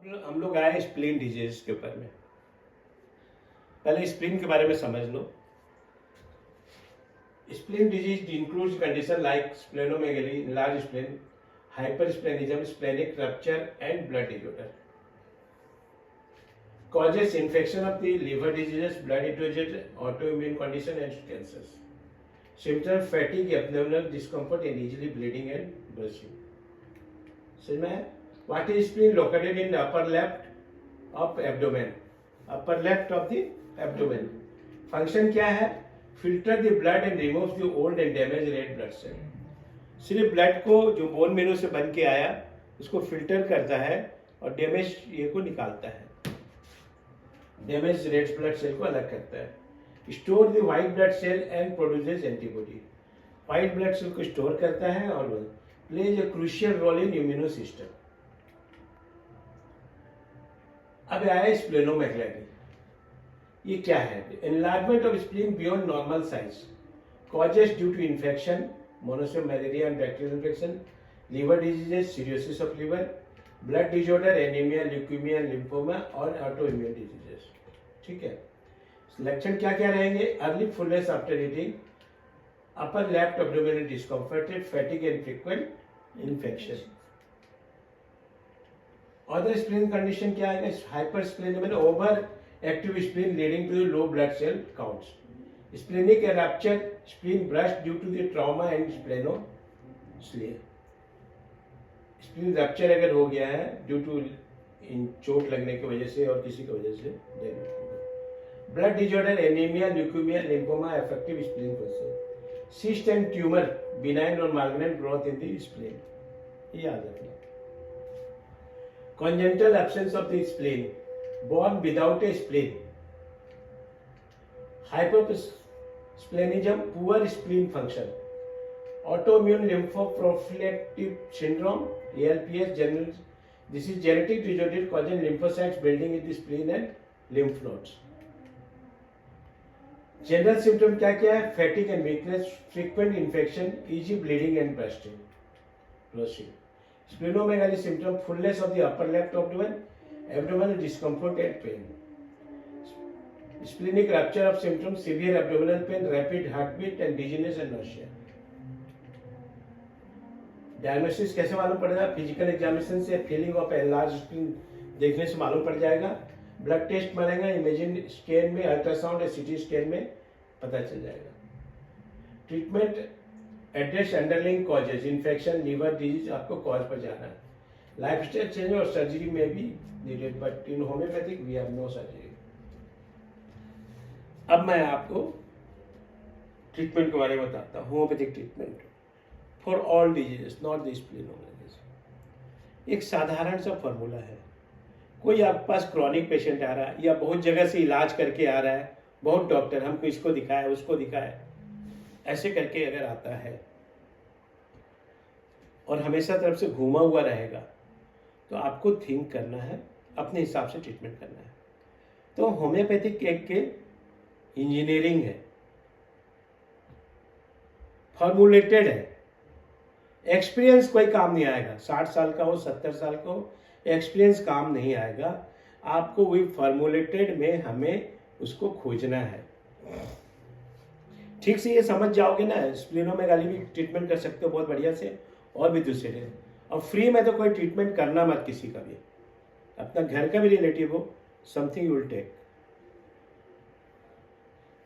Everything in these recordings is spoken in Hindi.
हम लोग आए स्प्लीन डिजीज के ऊपर में। पहले स्प्लीन के बारे में समझ लो। Spleen disease includes condition like splenomegaly, large spleen, hypersplenism, splenic rupture and blood disorder. Causes infection of the liver diseases, blood diseases, autoimmune condition and cancers. Symptoms fatigue, abdominal discomfort and easily bleeding and bruising. समझ में है? What is spleen? Located in the upper left of abdomen. Upper left of the abdomen. Function क्या है? Filter the blood and removes the old and damaged red blood cell. सिर्फ ब्लड को जो बोन मेरो से बन के आया उसको फिल्टर करता है और डैमेज ये को निकालता है, डैमेज रेड ब्लड सेल को अलग करता है। Store the white blood cell and produces antibody. White blood cell को स्टोर करता है और plays a crucial role in immuno system. अब आया स्प्लेनोमेगैली। ये क्या है? Enlargement of spleen beyond normal size, causes due to infection, monosome malaria and bacterial infection, liver diseases, cirrhosis of liver, blood disorder, anaemia, leukaemia, lymphoma और ऑटो इम्यून डिजीजेस। ठीक है। लक्षण क्या क्या रहेंगे? Early fullness after eating, upper left abdominal discomfort, fatigue and frequent infection. Other spleen condition क्या है? Hypersplenism, overactive spleen leading to low blood cell counts, splenic rupture, spleen burst due to the trauma and splenosis. Spleen rupture अगर हो गया है ड्यू टू इन चोट लगने की वजह से और किसी की वजह से, blood disorder, anaemia, leukaemia, lymphoma, affective spleen process, cyst and tumour, benign और मालिग्नेंट ग्रोथ इन द स्प्लीन। ये याद रखना। Congenital absence of the spleen, born without a spleen, hypersplenism, poor spleen function, autoimmune lymphoproliferative syndrome, ALPS, this is genetic disorder causing lymphocytes building in the spleen and lymph nodes. General symptom क्या क्या है? Fatigue and weakness, frequent infection, easy bleeding and bursting. Proceed. Splenomegaly symptom: fullness of the upper left abdomen, abdominal discomfort and pain. Splenic rupture of symptoms: severe abdominal pain, rapid heartbeat and dizziness and nausea. Diagnosis कैसे मालूम पड़ेगा? फिजिकल एग्जामिनेशन से, फीलिंग ऑफ एनलार्ज स्प्लीन देखने से मालूम पड़ जाएगा। ब्लड टेस्ट मारेगा, इमेजिंग स्कैन में, अल्ट्रासाउंड या सीटी स्कैन में पता चल जाएगा। Treatment: address underlying causes, infection, liver disease, आपको कॉज पर जाना है। लाइफस्टाइल चेंज और सर्जरी में भी needed, but in homeopathic we have no surgery. अब मैं आपको ट्रीटमेंट के बारे में बताता हूँ। Homeopathic treatment for all diseases, not the splenomegaly. एक साधारण सा फॉर्मूला है। कोई आपके पास क्रॉनिक पेशेंट आ रहा है या बहुत जगह से इलाज करके आ रहा है, बहुत डॉक्टर, हमको इसको दिखाया उसको दिखाया, ऐसे करके अगर आता है और हमेशा तरफ से घूमा हुआ रहेगा, तो आपको थिंक करना है, अपने हिसाब से ट्रीटमेंट करना है। तो होम्योपैथिक एक के इंजीनियरिंग है, फॉर्मुलेटेड है। एक्सपीरियंस कोई काम नहीं आएगा। 60 साल का हो, 70 साल का हो, एक्सपीरियंस काम नहीं आएगा। आपको वही फॉर्मुलेटेड में हमें उसको खोजना है। ठीक से ये समझ जाओगे ना, स्प्लीनोमेगाली भी ट्रीटमेंट कर सकते हो बहुत बढ़िया से, और भी दूसरे। और फ्री में तो कोई ट्रीटमेंट करना मत किसी का भी, अपना घर का भी रिलेटिव हो, समथिंग यू विल टेक।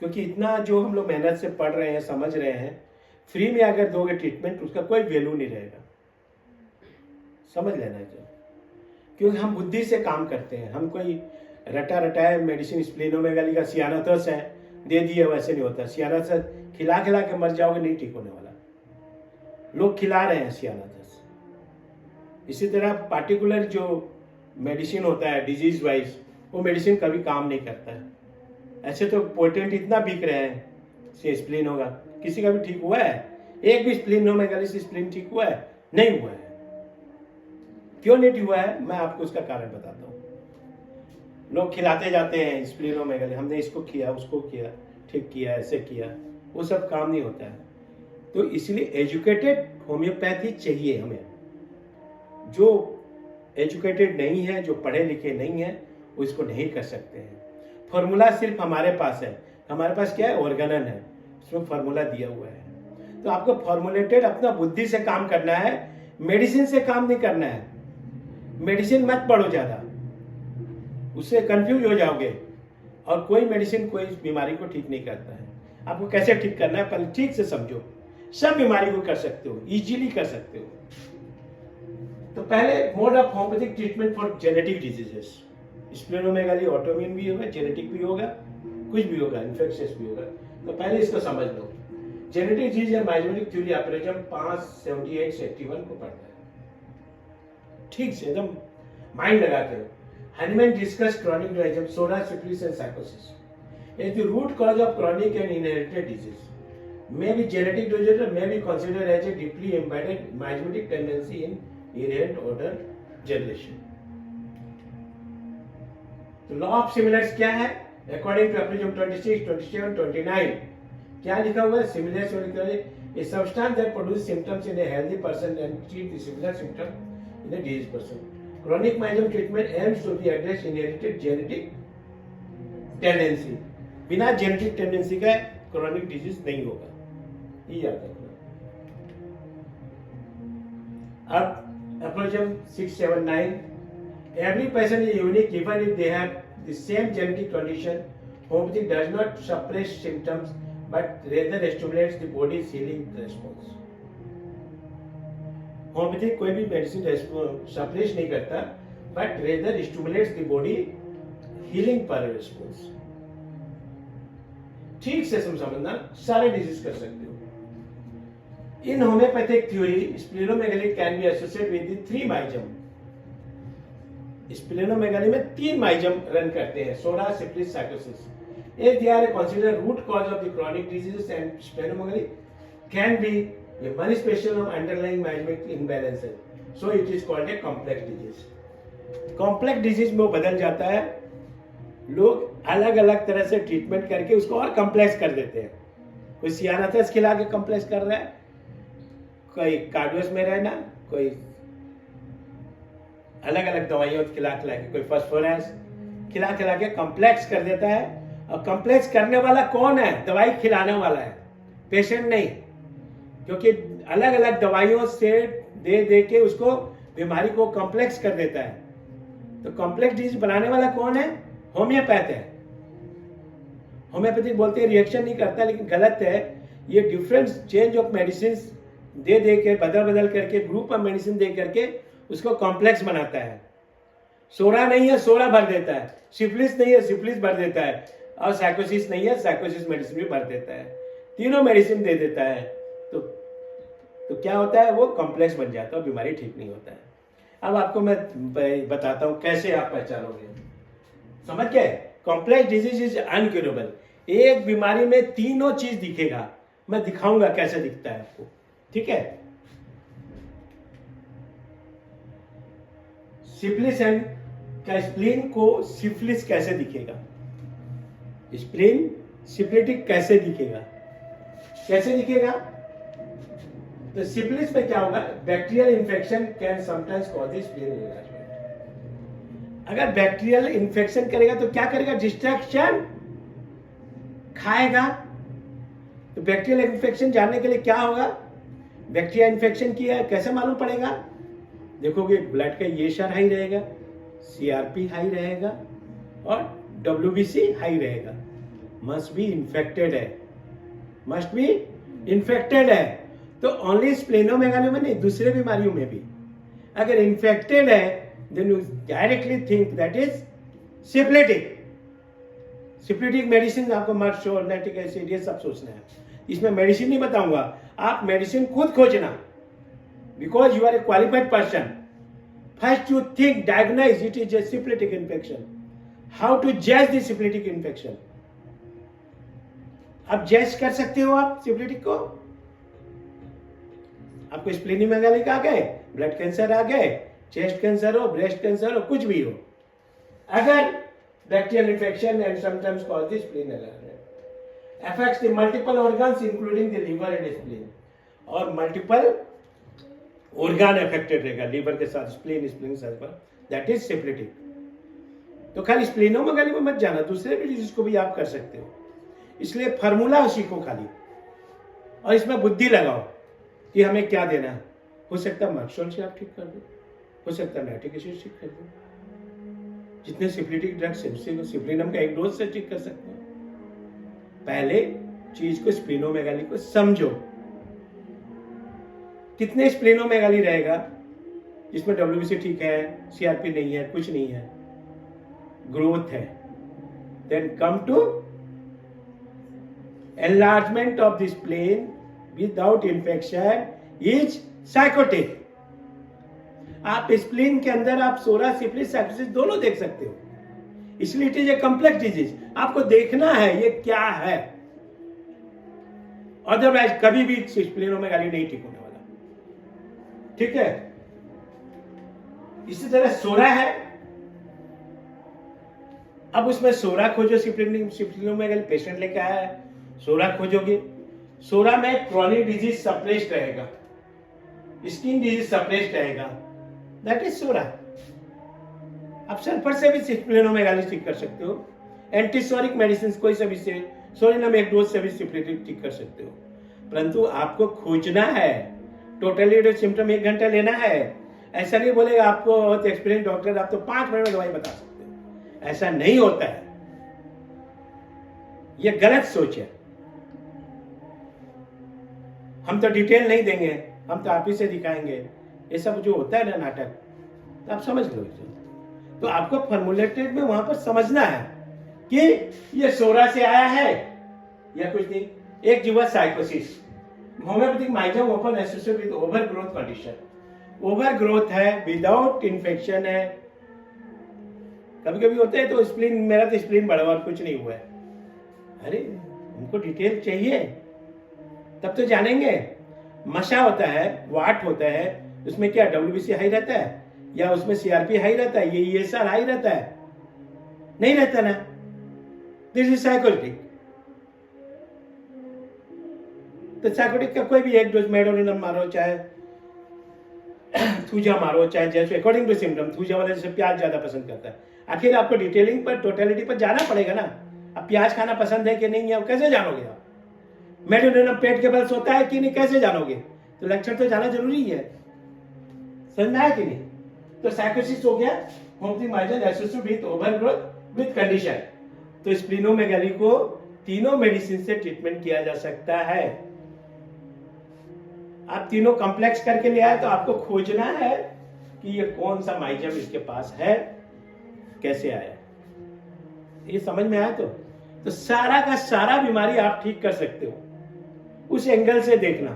क्योंकि इतना जो हम लोग मेहनत से पढ़ रहे हैं, समझ रहे हैं, फ्री में अगर दोगे ट्रीटमेंट उसका कोई वैल्यू नहीं रहेगा। समझ लेना चाहिए। क्योंकि हम बुद्धि से काम करते हैं, हम कोई रटा रटाए मेडिसिन, स्प्लीनोमेगाली का सियानाथस है दे दिए, वैसे नहीं होता। सियानाथस खिला खिला के मर जाओगे, नहीं ठीक होने वाला। लोग खिला रहे हैं सियानाथस। इसी तरह पार्टिकुलर जो मेडिसिन होता है डिजीज वाइज, वो मेडिसिन कभी काम नहीं करता है। ऐसे तो पोटेंट इतना बिक रहे हैं, से स्प्लीन होगा, किसी का भी ठीक हुआ है? एक भी स्प्लीनोमेगाली से स्प्लीन ठीक हुआ है? नहीं हुआ है। क्यों नहीं हुआ है? मैं आपको उसका कारण बताता हूँ। लोग खिलाते जाते हैं स्प्लीनोमेगाली, हमने इसको किया उसको किया, ठीक किया, ऐसे किया, वो सब काम नहीं होता है। तो इसलिए एजुकेटेड होम्योपैथी चाहिए हमें, जो एजुकेटेड नहीं है, जो पढ़े लिखे नहीं है, वो इसको नहीं कर सकते हैं। फॉर्मूला सिर्फ हमारे पास है। हमारे पास क्या है? ऑर्गेनन है, उसमें फॉर्मूला दिया हुआ है। तो आपको फॉर्मुलेटेड अपना बुद्धि से काम करना है, मेडिसिन से काम नहीं करना है। मेडिसिन मत पढ़ो ज़्यादा, उससे कंफ्यूज हो जाओगे। और कोई मेडिसिन कोई बीमारी को ठीक नहीं करता है। आपको कैसे ठीक करना है पहले ठीक से समझो। सब बीमारी को कर सकते हो, इजीली कर सकते हो। तो पहले mode of homeopathic treatment for genetic diseases. Splenomegaly autoimmune भी होगा, जेनेटिक भी होगा, कुछ भी होगा, इन्फेक्शियस भी होगा। तो पहले इसको समझ लो। जेनेटिक डिजीज या माइजोटिक थ्योरी अपरेजम 578 से 81 को पढ़ता है। ठीक से एकदम माइंड लगाते हो। Hahnemann discussed chronic rheumatism, soda, syphilis, and psychosis. It is the root cause of chronic and inherited disease. May be genetic disorder, may be considered as a deeply embedded miasmatic tendency in inherent order generation. तो लॉ ऑफ सिमिलर्स क्या है? अकॉर्डिंग टू एप्रिजम 26, 27, 29 क्या लिखा हुआ है? Similars a substance that produces symptoms in a healthy person and treat the similar symptom in a diseased person. Chronic miasm treatment aims to be address inherited genetic tendency. बिना जेनेटिक टेंडेंसी का क्रोनिक डिजीज नहीं होगा, ये याद रखना। अब एप्रोचम 679, every person is unique even if they have the same genetic condition. Homeopathy does not suppress symptoms but rather stimulates the body's healing response. Homeopathy कोई भी मेडिसिन सप्रेस नहीं करता, but rather stimulates the body healing पर रिस्पॉन्स। ठीक से समझना, सारे डिजीज कर सकते हो। In homeopathic theory splenomegaly can be associated with the 3 miasm. Splenomegaly में 3 माइजम रन करते हैं, psora, syphilis, sycosis. If they are considered root cause of the chronic diseases and splenomegaly can be a manifestation of underlying miasmic imbalances, so it is called a complex disease. Complex disease में वो बदल जाता है, लोग अलग अलग तरह से ट्रीटमेंट करके उसको और कम्प्लेक्स कर देते हैं। कोई सियानाथस खिला के कम्प्लेक्स कर रहा है, कोई कार्डियोस में रहना, कोई अलग अलग दवाइयों खिला के, कोई फास्फोरस खिला के कम्प्लेक्स कर देता है। और कम्प्लेक्स करने वाला कौन है? दवाई खिलाने वाला है, पेशेंट नहीं। क्योंकि अलग अलग दवाइयों से दे के उसको बीमारी को कॉम्प्लेक्स कर देता है। तो कॉम्प्लेक्स डिजीज बनाने वाला कौन है? होम्योपैथ है। होम्योपैथिक बोलते हैं रिएक्शन नहीं करता, लेकिन गलत है। ये डिफरेंट चेंज ऑफ मेडिसिन दे के बदल करके ग्रुप ऑफ मेडिसिन दे करके उसको कॉम्प्लेक्स बनाता है। सोडा नहीं है, सोडा भर देता है। सिफिलिस नहीं है, सिफिलिस भर देता है। और साइकोसिस नहीं है, साइकोसिस मेडिसिन भी भर देता है। तीनों मेडिसिन दे देता है। तो क्या होता है? वो कॉम्प्लेक्स बन जाता है, बीमारी ठीक नहीं होता है। अब आपको मैं बताता हूं कैसे आप पहचानोगे। समझ गए? Complex disease is incurable. एक बीमारी में तीनों चीज दिखेगा, मैं दिखाऊंगा कैसे दिखता है आपको। ठीक है? सिफिलिस एंड का स्प्लीन को सिफिलिस कैसे दिखेगा? स्प्लीन सिफिलिटिक कैसे दिखेगा? तो सिफिलिस में क्या होगा? Bacterial infection can sometimes cause the spleen enlargement. अगर बैक्टीरियल इन्फेक्शन करेगा तो क्या करेगा? डिस्ट्रैक्शन खाएगा। तो बैक्टीरियल इन्फेक्शन जानने के लिए क्या होगा? बैक्टीरिया इन्फेक्शन किया है कैसे मालूम पड़ेगा? देखोगे ब्लड का येशर हाई रहेगा, सीआरपी हाई रहेगा और डब्ल्यूबीसी हाई रहेगा। मस्ट बी इन्फेक्टेड है। तो ओनली स्प्लेनोमेगाली में नहीं, दूसरे बीमारियों में भी अगर इन्फेक्टेड है then you directly think that is syphilitic. Syphilitic medicine आपको मर्स और लैक्टिक एसिड ये सब सोचना है। इसमें मेडिसिन नहीं बताऊंगा, आप मेडिसिन खुद खोजना, because you are a qualified person. First you think, diagnose it is a syphilitic infection. How to जज द सिफिलिटिक इन्फेक्शन? आप जज कर सकते हो आप सिफिलिटिक को। आपको स्प्लेनोमेगाली आ गए, ब्लड कैंसर आ गए, चेस्ट कैंसर हो, ब्रेस्ट कैंसर हो, कुछ भी हो, अगर bacterial infection and sometimes cause the spleen enlargement affects the multiple organs including the liver and spleen. और मल्टीपल ऑर्गन अफेक्टेड रहेगा, लीवर के साथ स्प्लीन साथ, दैट इज सिफिलिटिक। तो खाली स्प्लीनोमेगाली में मत जाना, दूसरे भी डिजीज को भी आप कर सकते हो। इसलिए फार्मूला सीखो खाली, और इसमें बुद्धि लगाओ कि हमें क्या देना है। हो सकता है मर्क्सोन से आप ठीक कर दो, हो सकता है नाइट्रिक एसिड ठीक कर दो, जितने सिफिलिटिक ड्रग्स है उससे सिफिलिनम का एक डोज से ठीक कर सकते हो। पहले चीज को स्प्लीनोमेगाली को समझो। कितने स्प्लीनोमेगाली रहेगा जिसमें डब्ल्यूबीसी ठीक है, सीआरपी नहीं है, कुछ नहीं है, ग्रोथ है, then come to enlargement of the spleen without infection is psychotic। आप स्प्लीन के अंदर आप सोरा, सिफिलिस, साइकोसिस दोनों देख सकते हो, इसलिए it is a complex disease. आपको देखना है ये क्या है, अदरवाइज कभी भी स्प्लीनोमेगाली नहीं ठीक होने वाला। ठीक है, इसी तरह सोरा है, अब उसमें सोरा खोजो, स्प्लीनोमेगाली पेशेंट लेके आया है, सोरा खोजोगे, सोरा में क्रॉनिक डिजीज सप्रेस्ड रहेगा, स्किन डिजीज सप्रेस्ड रहेगा, दैट इज सोरा। आप सल्फर से भी स्प्लीनोमेगाली ठीक कर सकते हो, एंटीसोरिक मेडिसिन कोई से भी से, सोलिनम एक डोज से भी स्प्लीन ठीक कर सकते हो, परंतु आपको खोजना है। टोटली सिम्टम 1 घंटा लेना है, ऐसा नहीं बोलेगा आपको एक्सपीरियंस डॉक्टर आप तो 5 मिनट में दवाई बता सकते हो, ऐसा नहीं होता है, यह गलत सोच है। हम तो डिटेल नहीं देंगे, हम तो आप ही से दिखाएंगे, ये सब जो होता है ना नाटक, तो आप समझ लो। तो आपको फॉर्मुलेटेड में वहां पर समझना है कि ये सोरा से आया है या कुछ नहीं। एक जो है साइकोसिस, homeopathic miasm open associated with overgrowth condition, overgrowth है, विदाउट इन्फेक्शन है। कभी कभी होता है तो स्प्लीन, मेरा तो स्प्लीन बढ़ा और कुछ नहीं हुआ है, अरे उनको डिटेल चाहिए तब तो जानेंगे। मशा होता है, वाट होता है, उसमें क्या डब्ल्यूबीसी हाई रहता है या उसमें सीआरपी हाई रहता है, ये ईएसआर हाई रहता है, नहीं रहता ना, दिस इज साइकोटिक। तो साइकोटिक का कोई भी एक डोज मेडोनिनम मारो, चाहे थूजा मारो, चाहे जैसे अकॉर्डिंग टू सिम्टम। थूजा वाला जैसे प्याज ज्यादा पसंद करता है, आखिर आपको डिटेलिंग पर, टोटलिटी पर जाना पड़ेगा ना। अब प्याज खाना पसंद है कि नहीं है कैसे जानोगे आप? मेडोनिनम पेट के बल सोता है कि नहीं कैसे जानोगे? तो लक्षण तो जाना जरूरी है, समझ में आया कि नहीं? तो साइकोसिस हो गया, homeopathic miasm associated with overgrowth with condition. तो स्प्लीनोमेगाली को तीनों मेडिसिन से ट्रीटमेंट किया जा सकता है। आप तीनों कॉम्प्लेक्स करके ले आए तो आपको खोजना है कि ये कौन सा माइजम इसके पास है, कैसे आया। ये समझ में आया? तो सारा का सारा बीमारी आप ठीक कर सकते हो। उस एंगल से देखना,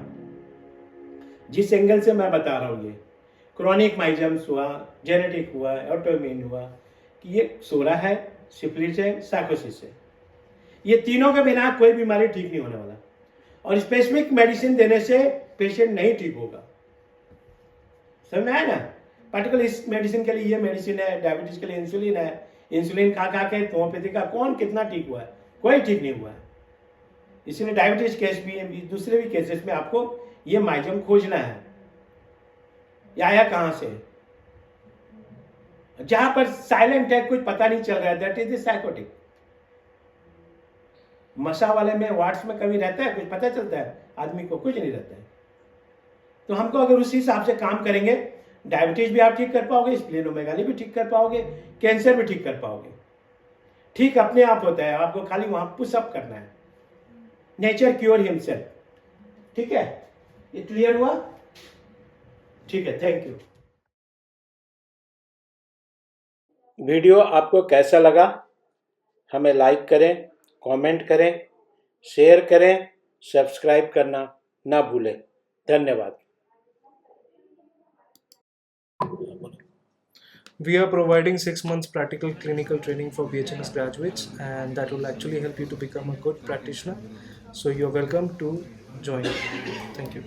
जिस एंगल से मैं बता रहा हूं, ये क्रॉनिक माइजम्स हुआ, जेनेटिक हुआ, ऑटोइम्यून हुआ, कि ये सोरा है, सिफिलिस है, साइकोसिस है, ये तीनों के बिना कोई बीमारी ठीक नहीं होने वाला। और स्पेसिफिक मेडिसिन देने से पेशेंट नहीं ठीक होगा, समझ में आया ना? पार्टिकुलर इस मेडिसिन के लिए ये मेडिसिन है, डायबिटीज के लिए इंसुलिन है, इंसुलिन खा खा के होम्योपैथी का कौन कितना ठीक हुआ है? कोई ठीक नहीं हुआ है। इसलिए डायबिटीज केस भी, दूसरे भी केसेस में आपको ये माइजम खोजना है, ये आया कहां से। जहां पर साइलेंट है, कुछ पता नहीं चल रहा है, दैट इज द साइकोटिक। मशा वाले में, वार्ड्स में कभी रहता है, कुछ पता चलता है आदमी को? कुछ नहीं रहता है। तो हमको अगर उसी हिसाब से काम करेंगे, डायबिटीज भी आप ठीक कर पाओगे, स्प्लीनोमेगाली भी ठीक कर पाओगे, कैंसर भी ठीक कर पाओगे। ठीक अपने आप होता है, आपको खाली वहां पुशअप करना है। Nature cure himself. ठीक है, ये क्लियर हुआ? ठीक है, थैंक यू। वीडियो आपको कैसा लगा हमें लाइक करें, कमेंट करें, शेयर करें, सब्सक्राइब करना ना भूलें। धन्यवाद। We are providing 6 months practical clinical training for BHMS graduates, and that will actually help you to become a good practitioner. So you're welcome to join. Thank you.